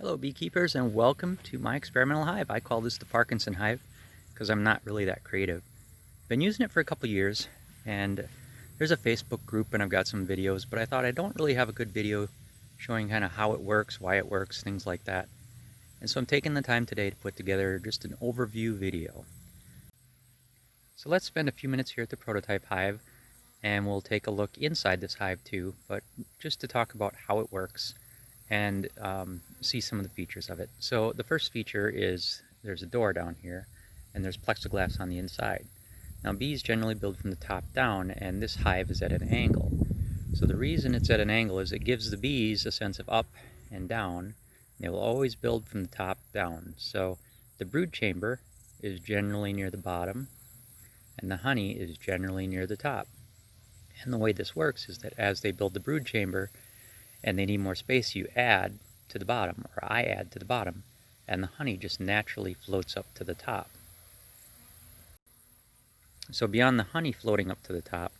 Hello beekeepers, and welcome to my experimental hive. I call this the Parkinson Hive because I'm not really that creative. Been using it for a couple years, and there's a Facebook group and I've got some videos, but I thought I don't really have a good video showing kind of how it works, why it works, things like that. And so I'm taking the time today to put together just an overview video. So let's spend a few minutes here at the prototype hive, and we'll take a look inside this hive too, but just to talk about how it works and see some of the features of it. So the first feature is there's a door down here and there's plexiglass on the inside. Now bees generally build from the top down, and this hive is at an angle. So the reason it's at an angle is it gives the bees a sense of up and down. They will always build from the top down. So the brood chamber is generally near the bottom and the honey is generally near the top. And the way this works is that as they build the brood chamber and they need more space, you add to the bottom, or I add to the bottom, and the honey just naturally floats up to the top. So beyond the honey floating up to the top,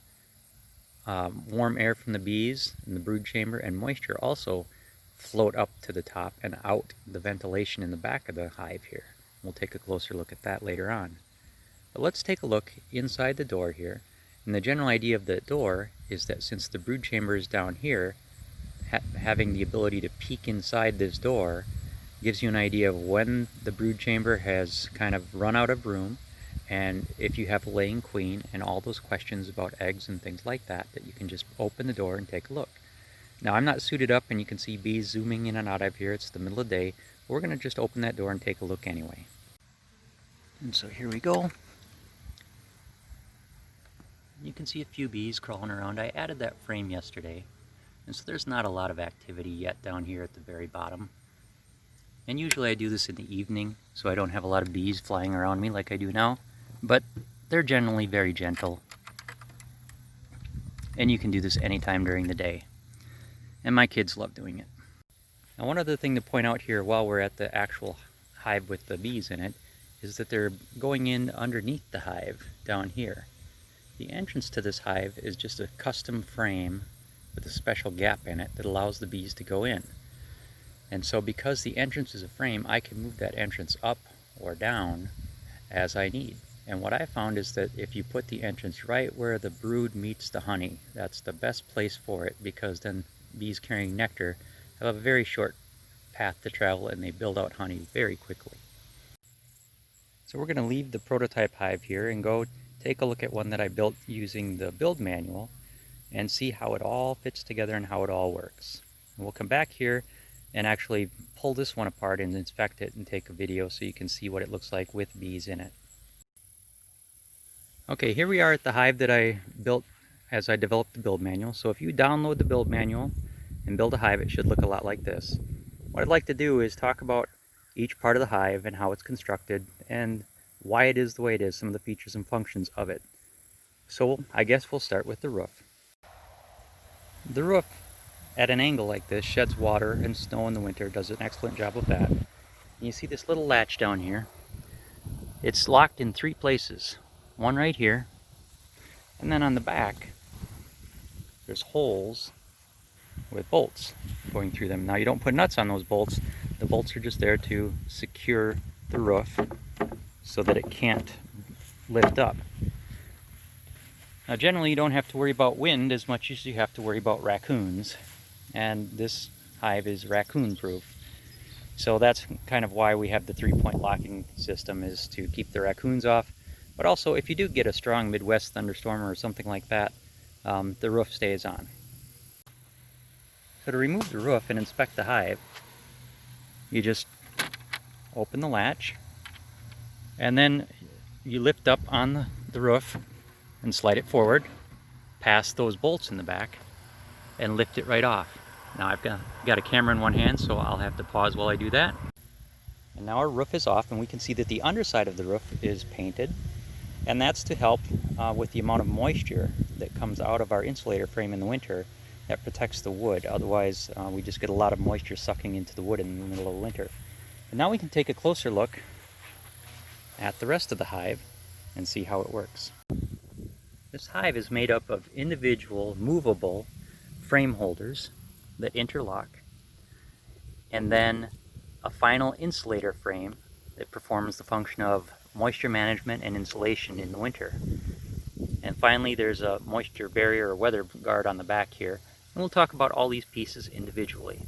warm air from the bees in the brood chamber and moisture also float up to the top and out the ventilation in the back of the hive here. We'll take a closer look at that later on. But let's take a look inside the door here. And the general idea of the door is that since the brood chamber is down here, having the ability to peek inside this door gives you an idea of when the brood chamber has kind of run out of room, and if you have a laying queen and all those questions about eggs and things like that, that you can just open the door and take a look. Now I'm not suited up and you can see bees zooming in and out of here. It's the middle of the day. We're going to just open that door and take a look anyway. And so here we go. You can see a few bees crawling around. I added that frame yesterday, and so there's not a lot of activity yet down here at the very bottom. And usually I do this in the evening, so I don't have a lot of bees flying around me like I do now. But they're generally very gentle. And you can do this anytime during the day. And my kids love doing it. Now one other thing to point out here while we're at the actual hive with the bees in it is that they're going in underneath the hive down here. The entrance to this hive is just a custom frame with a special gap in it that allows the bees to go in. And so because the entrance is a frame, I can move that entrance up or down as I need. And what I found is that if you put the entrance right where the brood meets the honey, that's the best place for it, because then bees carrying nectar have a very short path to travel and they build out honey very quickly. So we're going to leave the prototype hive here and go take a look at one that I built using the build manual and see how it all fits together and how it all works. And we'll come back here and actually pull this one apart and inspect it and take a video so you can see what it looks like with bees in it. Okay, here we are at the hive that I built as I developed the build manual. So if you download the build manual and build a hive, it should look a lot like this. What I'd like to do is talk about each part of the hive and how it's constructed and why it is the way it is, some of the features and functions of it. So I guess we'll start with the roof. The roof at an angle like this sheds water and snow in the winter, does an excellent job of that. And you see this little latch down here. It's locked in 3 places. One right here, and then on the back there's holes with bolts going through them. Now you don't put nuts on those bolts. The bolts are just there to secure the roof so that it can't lift up. Now generally you don't have to worry about wind as much as you have to worry about raccoons, and this hive is raccoon proof. So that's kind of why we have the 3-point locking system, is to keep the raccoons off. But also if you do get a strong Midwest thunderstorm or something like that, the roof stays on. So to remove the roof and inspect the hive, you just open the latch and then you lift up on the roof and slide it forward past those bolts in the back and lift it right off. Now I've got a camera in one hand, so I'll have to pause while I do that. And now our roof is off, and we can see that the underside of the roof is painted, and that's to help with the amount of moisture that comes out of our insulator frame in the winter that protects the wood. Otherwise we just get a lot of moisture sucking into the wood in the middle of winter. And now we can take a closer look at the rest of the hive and see how it works. This hive is made up of individual movable frame holders that interlock, and then a final insulator frame that performs the function of moisture management and insulation in the winter. And finally, there's a moisture barrier or weather guard on the back here, and we'll talk about all these pieces individually.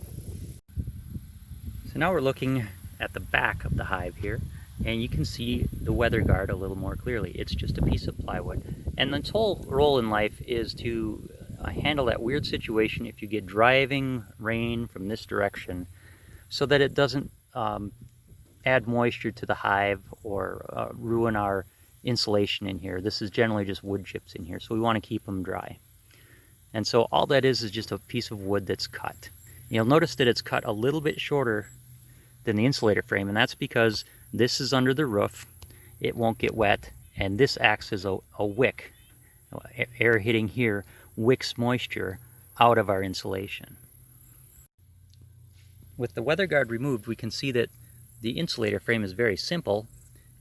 So now we're looking at the back of the hive here, and you can see the weather guard a little more clearly. It's just a piece of plywood, and its whole role in life is to handle that weird situation if you get driving rain from this direction, so that it doesn't add moisture to the hive or ruin our insulation in here. This is generally just wood chips in here, so we want to keep them dry. And so all that is just a piece of wood that's cut. You'll notice that it's cut a little bit shorter than the insulator frame, and that's because this is under the roof, it won't get wet, and this acts as a wick. Air hitting here wicks moisture out of our insulation. With the weather guard removed, we can see that the insulator frame is very simple.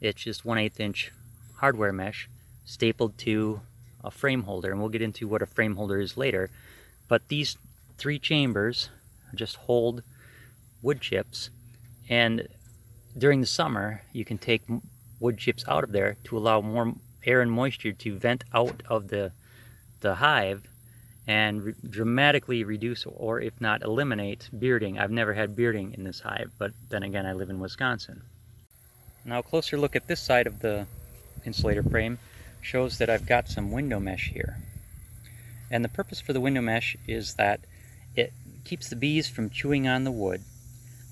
It's just 1/8 inch hardware mesh stapled to a frame holder, and we'll get into what a frame holder is later. But these 3 chambers just hold wood chips, and during the summer you can take wood chips out of there to allow more air and moisture to vent out of the hive and dramatically reduce, or if not eliminate, bearding. I've never had bearding in this hive, but then again, I live in Wisconsin. Now a closer look at this side of the insulator frame shows that I've got some window mesh here. And the purpose for the window mesh is that it keeps the bees from chewing on the wood,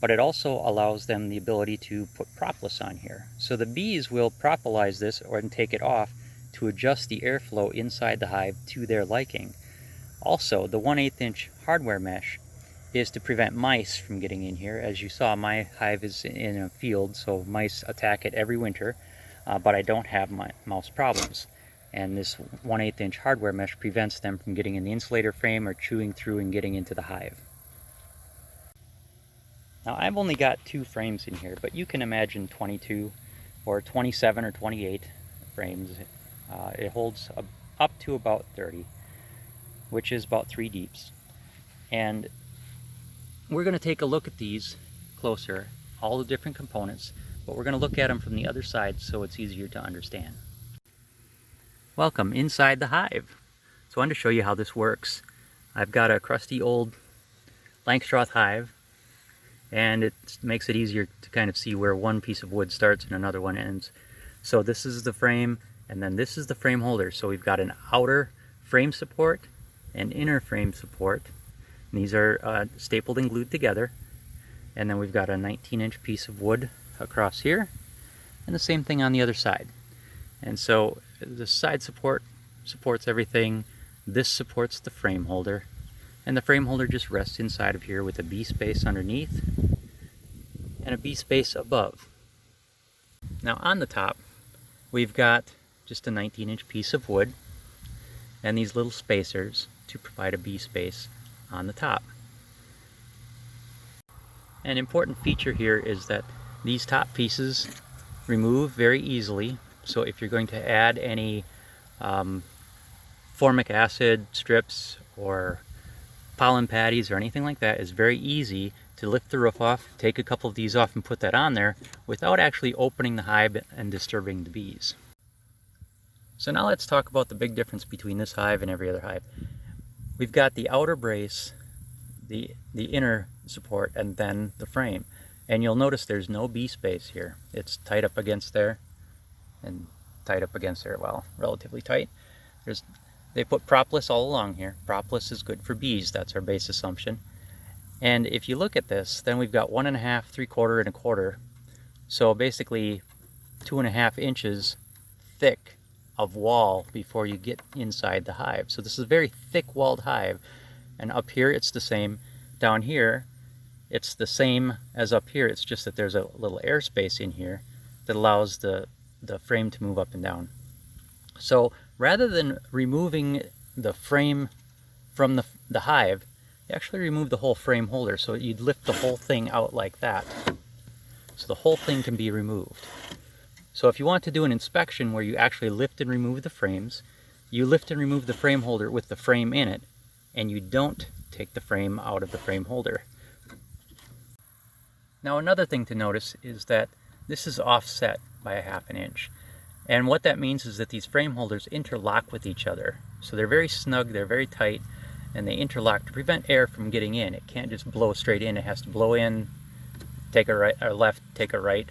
but it also allows them the ability to put propolis on here. So the bees will propolis this or take it off to adjust the airflow inside the hive to their liking. Also, the 1/8 inch hardware mesh is to prevent mice from getting in here. As you saw, my hive is in a field, so mice attack it every winter, but I don't have mouse problems. And this 1/8 inch hardware mesh prevents them from getting in the insulator frame or chewing through and getting into the hive. Now I've only got 2 frames in here, but you can imagine 22 or 27 or 28 frames. It holds up to about 30, which is about 3 deeps. And we're going to take a look at these closer, all the different components, but we're going to look at them from the other side so it's easier to understand. Welcome inside the hive. So I wanted to show you how this works. I've got a crusty old Langstroth hive, and it makes it easier to kind of see where one piece of wood starts and another one ends. So this is the frame, and then this is the frame holder. So we've got an outer frame support and inner frame support. And these are stapled and glued together. And then we've got a 19 inch piece of wood across here, and the same thing on the other side. And so the side support supports everything. This supports the frame holder, and the frame holder just rests inside of here with a B space underneath and a B space above. Now on the top, we've got just a 19 inch piece of wood and these little spacers to provide a B space on the top. An important feature here is that these top pieces remove very easily. So if you're going to add any formic acid strips or pollen patties or anything like that, it's very easy to lift the roof off, take a couple of these off and put that on there without actually opening the hive and disturbing the bees. So now let's talk about the big difference between this hive and every other hive. We've got the outer brace, the inner support, and then the frame. And you'll notice there's no B space here. It's tight up against there and tight up against there, well, relatively tight. They put propolis all along here. Propolis is good for bees, that's our base assumption. And if you look at this, then we've got 1.5, 3/4, and 1/4. So basically 2.5 inches thick of wall before you get inside the hive. So this is a very thick walled hive. And up here it's the same. Down here it's the same as up here. It's just that there's a little airspace in here that allows the frame to move up and down. So rather than removing the frame from the hive, you actually remove the whole frame holder. So you'd lift the whole thing out like that. So the whole thing can be removed. So if you want to do an inspection where you actually lift and remove the frames, you lift and remove the frame holder with the frame in it, and you don't take the frame out of the frame holder. Now another thing to notice is that this is offset by a 1/2 inch. And what that means is that these frame holders interlock with each other. So they're very snug, they're very tight, and they interlock to prevent air from getting in. It can't just blow straight in, it has to blow in, take a right or left, take a right,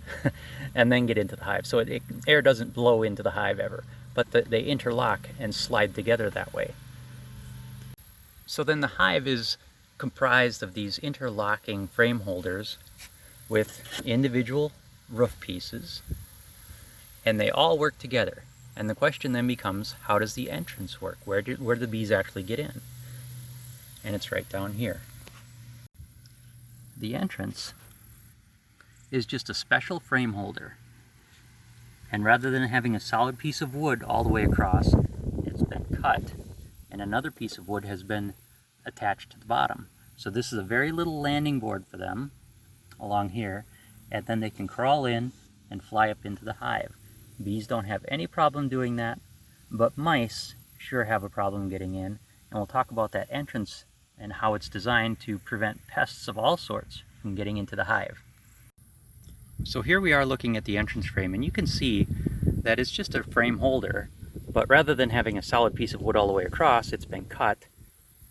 and then get into the hive. So air doesn't blow into the hive ever, but they interlock and slide together that way. So then the hive is comprised of these interlocking frame holders with individual roof pieces, and they all work together. And the question then becomes, how does the entrance work? Where do the bees actually get in? And it's right down here. The entrance is just a special frame holder. And rather than having a solid piece of wood all the way across, it's been cut, and another piece of wood has been attached to the bottom. So this is a very little landing board for them along here, and then they can crawl in and fly up into the hive. Bees don't have any problem doing that, but mice sure have a problem getting in, and we'll talk about that entrance and how it's designed to prevent pests of all sorts from getting into the hive. So here we are looking at the entrance frame, and you can see that it's just a frame holder, but rather than having a solid piece of wood all the way across, it's been cut,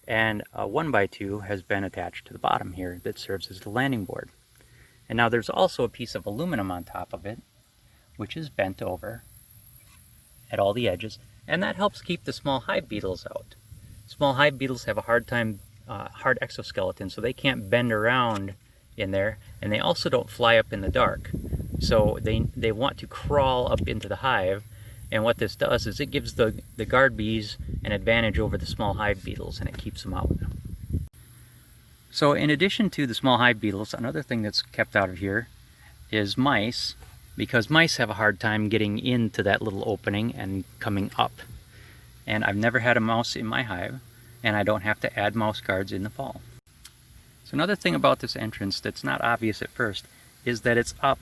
and a 1x2 has been attached to the bottom here that serves as the landing board. And now there's also a piece of aluminum on top of it, which is bent over at all the edges, and that helps keep the small hive beetles out. Small hive beetles have a hard exoskeleton, so they can't bend around in there, and they also don't fly up in the dark. So they want to crawl up into the hive, and what this does is it gives the guard bees an advantage over the small hive beetles, and it keeps them out. So in addition to the small hive beetles, another thing that's kept out of here is mice, because mice have a hard time getting into that little opening and coming up. And I've never had a mouse in my hive, and I don't have to add mouse guards in the fall. So another thing about this entrance that's not obvious at first is that it's up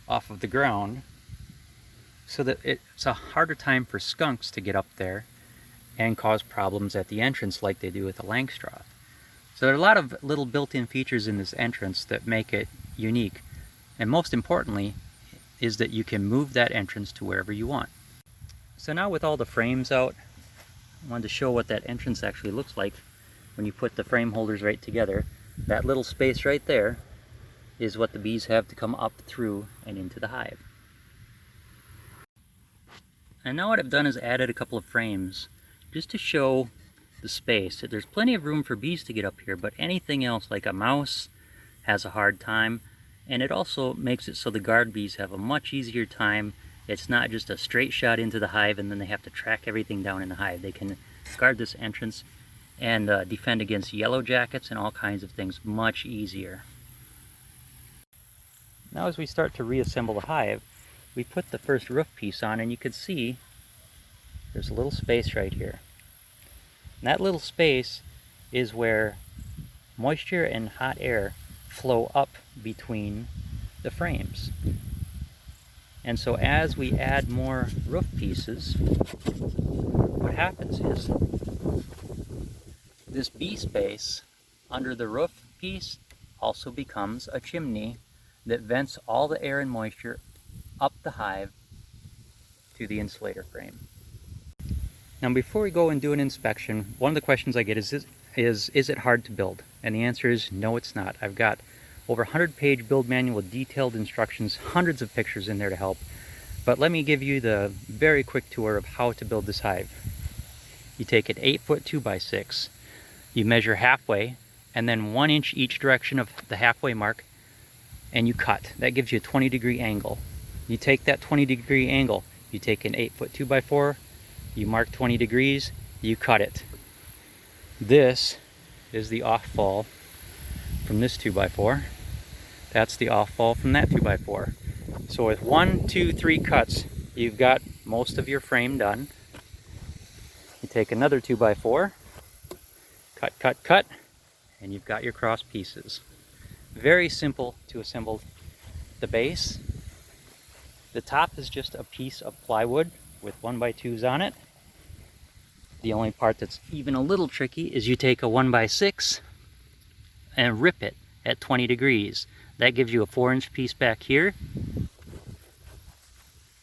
off of the ground, so that it's a harder time for skunks to get up there and cause problems at the entrance like they do with the Langstroth. So there are a lot of little built-in features in this entrance that make it unique, and most importantly is that you can move that entrance to wherever you want. So now with all the frames out, I wanted to show what that entrance actually looks like when you put the frame holders right together. That little space right there is what the bees have to come up through and into the hive. And now what I've done is added a couple of frames just to show the space. There's plenty of room for bees to get up here, but anything else like a mouse has a hard time, and it also makes it so the guard bees have a much easier time. It's not just a straight shot into the hive and then they have to track everything down in the hive. They can guard this entrance and defend against yellow jackets and all kinds of things much easier. Now as we start to reassemble the hive, we put the first roof piece on, and you can see there's a little space right here. And that little space is where moisture and hot air flow up between the frames. And so as we add more roof pieces, what happens is this bee space under the roof piece also becomes a chimney that vents all the air and moisture up the hive to the insulator frame. Now before we go and do an inspection, one of the questions I get is it hard to build? And the answer is no, it's not. I've got over 100-page build manual with detailed instructions, hundreds of pictures in there to help. But let me give you the very quick tour of how to build this hive. You take an 8-foot 2x6, you measure halfway, and then 1 inch each direction of the halfway mark, and you cut. That gives you a 20-degree angle. You take that 20-degree angle, you take an 8-foot 2x4, you mark 20 degrees, you cut it. This is the off-fall from this 2x4. That's the off-fall from that 2x4. So with 1, 2, 3 cuts, you've got most of your frame done. You take another 2x4, cut, cut, cut, and you've got your cross pieces. Very simple to assemble. The base, the top is just a piece of plywood with 1x2s on it. The only part that's even a little tricky is you take a 1x6 and rip it at 20 degrees. That gives you a 4-inch piece back here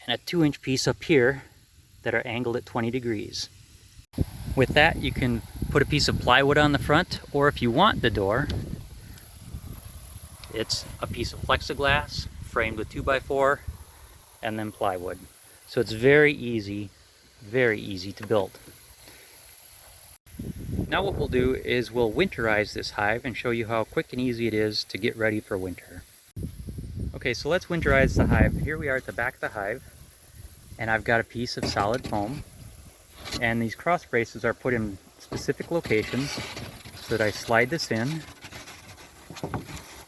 and a 2-inch piece up here that are angled at 20 degrees. With that, you can put a piece of plywood on the front, or if you want the door, it's a piece of plexiglass framed with 2x4 and then plywood. So it's very easy to build. Now what we'll do is we'll winterize this hive and show you how quick and easy it is to get ready for winter. Okay, so let's winterize the hive. Here we are at the back of the hive, and I've got a piece of solid foam, and these cross braces are put in specific locations so that I slide this in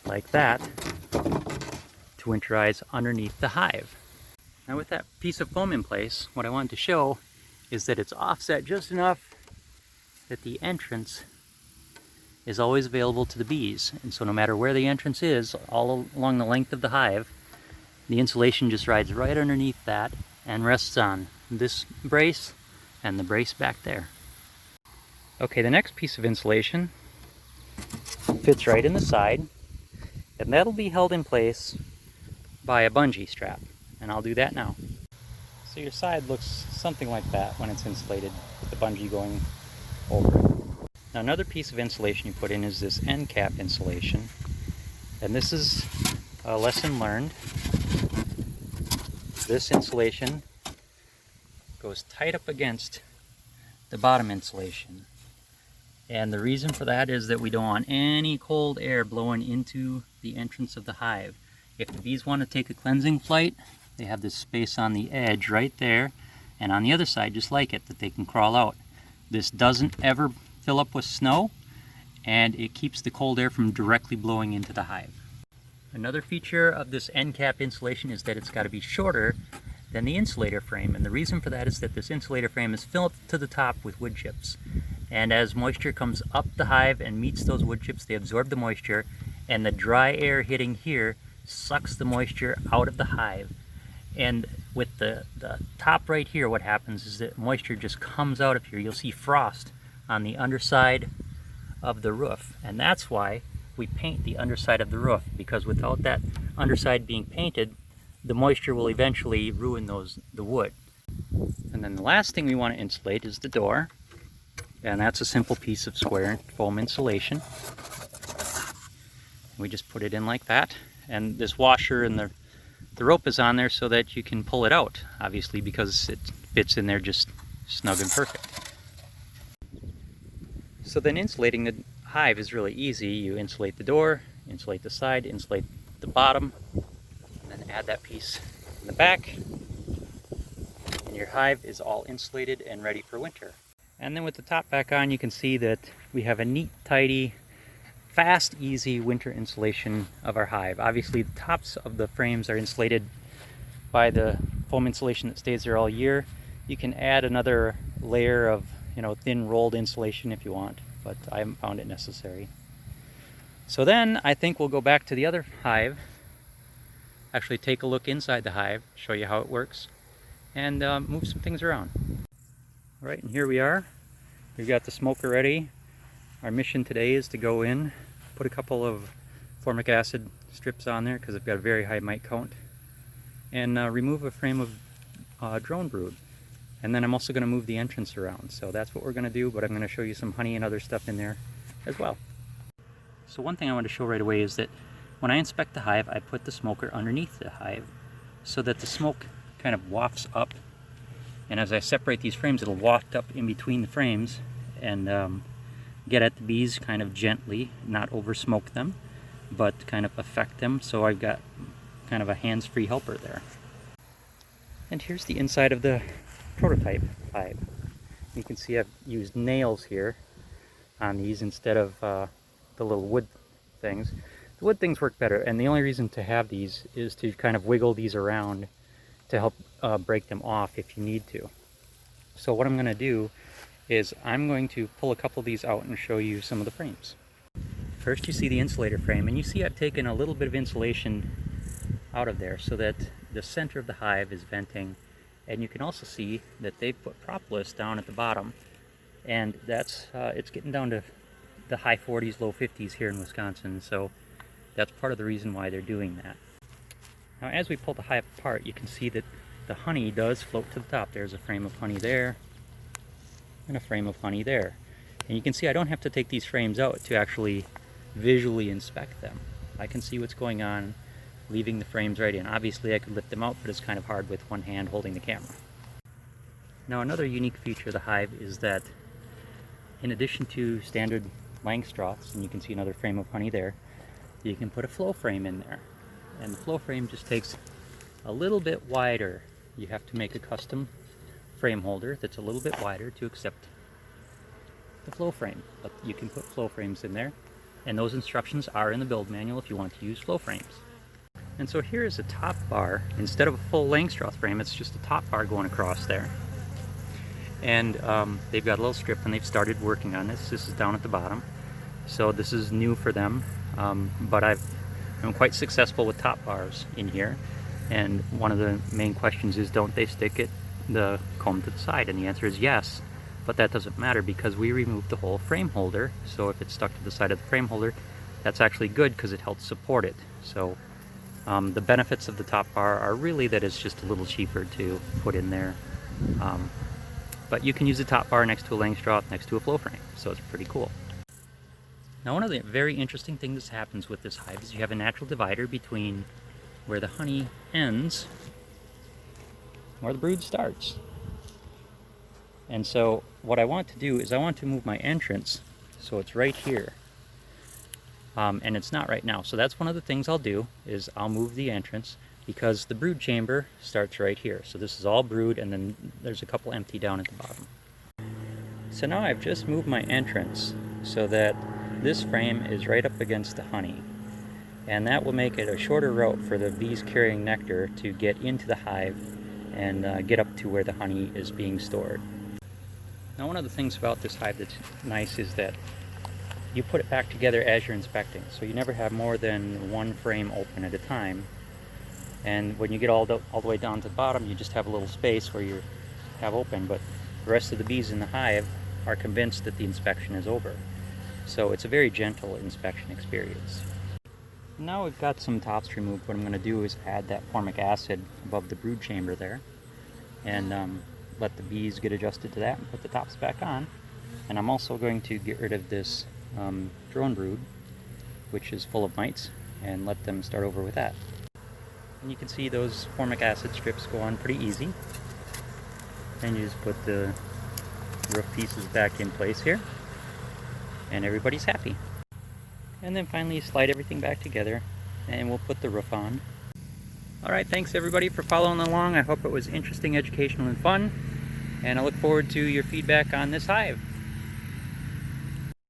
like that to winterize underneath the hive. Now with that piece of foam in place, what I wanted to show is that it's offset just enough that the entrance is always available to the bees. And so no matter where the entrance is, all along the length of the hive, the insulation just rides right underneath that and rests on this brace and the brace back there. Okay, the next piece of insulation fits right in the side, and that'll be held in place by a bungee strap, and I'll do that now. So your side looks something like that when it's insulated with the bungee going over it. Now another piece of insulation you put in is this end cap insulation, and this is a lesson learned. This insulation goes tight up against the bottom insulation, and the reason for that is that we don't want any cold air blowing into the entrance of the hive. If the bees want to take a cleansing flight, they have this space on the edge right there, and on the other side just like it, that they can crawl out. This doesn't ever fill up with snow, and it keeps the cold air from directly blowing into the hive. Another feature of this end cap insulation is that it's got to be shorter than the insulator frame, and the reason for that is that this insulator frame is filled to the top with wood chips, and as moisture comes up the hive and meets those wood chips, they absorb the moisture, and the dry air hitting here sucks the moisture out of the hive. And with the top right here, what happens is that moisture just comes out of here. You'll see frost on the underside of the roof, and that's why we paint the underside of the roof, because without that underside being painted, the moisture will eventually ruin the wood. And then the last thing we want to insulate is the door, and that's a simple piece of square foam insulation. We just put it in like that, and this washer and the rope is on there so that you can pull it out, obviously, because it fits in there just snug and perfect. So then insulating the hive is really easy. You insulate the door, insulate the side, insulate the bottom, and then add that piece in the back, and your hive is all insulated and ready for winter. And then with the top back on, you can see that we have a neat, tidy, fast, easy winter insulation of our hive. Obviously the tops of the frames are insulated by the foam insulation that stays there all year. You can add another layer of thin rolled insulation if you want, but I haven't found it necessary. So then I think we'll go back to the other hive, actually take a look inside the hive, show you how it works, and move some things around. All right, and here we are. We've got the smoker ready. Our mission today is to go in, put a couple of formic acid strips on there because I've got a very high mite count, and remove a frame of drone brood. And then I'm also going to move the entrance around. So that's what we're going to do, but I'm going to show you some honey and other stuff in there as well. So one thing I want to show right away is that when I inspect the hive, I put the smoker underneath the hive so that the smoke kind of wafts up. And as I separate these frames, it'll waft up in between the frames and get at the bees kind of gently, not over smoke them, but kind of affect them. So I've got kind of a hands-free helper there. And here's the inside of the prototype hive. You can see I've used nails here on these instead of the little wood things. The wood things work better, and the only reason to have these is to kind of wiggle these around to help break them off if you need to. So what I'm going to do is I'm going to pull a couple of these out and show you some of the frames. First you see the insulator frame, and you see I've taken a little bit of insulation out of there so that the center of the hive is venting, and you can also see that they've put propolis down at the bottom, and that's it's getting down to the high 40s, low 50s here in Wisconsin, so That's part of the reason why they're doing that. Now as we pull the hive apart, you can see that the honey does float to the top. There's a frame of honey there, and a frame of honey there. And you can see I don't have to take these frames out to actually visually inspect them. I can see what's going on, leaving the frames right in. Obviously I could lift them out, but it's kind of hard with one hand holding the camera. Now another unique feature of the hive is that in addition to standard Langstroths, and you can see another frame of honey there, you can put a flow frame in there. And the flow frame just takes a little bit wider. You have to make a custom frame holder that's a little bit wider to accept the flow frame. But you can put flow frames in there, and those instructions are in the build manual if you want to use flow frames. And so here is a top bar. Instead of a full Langstroth frame, it's just a top bar going across there. And they've got a little strip, and they've started working on this. This is down at the bottom. So this is new for them, but I'm quite successful with top bars in here. And one of the main questions is, don't they stick the comb to the side? And the answer is yes, but that doesn't matter because we removed the whole frame holder. So if it's stuck to the side of the frame holder, that's actually good because it helps support it. So the benefits of the top bar are really that it's just a little cheaper to put in there. But you can use the top bar next to a Langstroth, next to a flow frame, so it's pretty cool. Now one of the very interesting things that happens with this hive is you have a natural divider between where the honey ends, where the brood starts. And so what I want to do is I want to move my entrance so it's right here. And it's not right now. So that's one of the things I'll do, is I'll move the entrance because the brood chamber starts right here. So this is all brood, and then there's a couple empty down at the bottom. So now I've just moved my entrance so that this frame is right up against the honey. And that will make it a shorter route for the bees carrying nectar to get into the hive and get up to where the honey is being stored. Now one of the things about this hive that's nice is that you put it back together as you're inspecting. So you never have more than one frame open at a time. And when you get all the way down to the bottom, you just have a little space where you have open, but the rest of the bees in the hive are convinced that the inspection is over. So it's a very gentle inspection experience. Now we've got some tops removed. What I'm going to do is add that formic acid above the brood chamber there, and let the bees get adjusted to that and put the tops back on. And I'm also going to get rid of this drone brood, which is full of mites, and let them start over with that. And you can see those formic acid strips go on pretty easy. And you just put the roof pieces back in place here, and everybody's happy. And then finally slide everything back together, and we'll put the roof on. Alright, thanks everybody for following along. I hope it was interesting, educational, and fun. And I look forward to your feedback on this hive.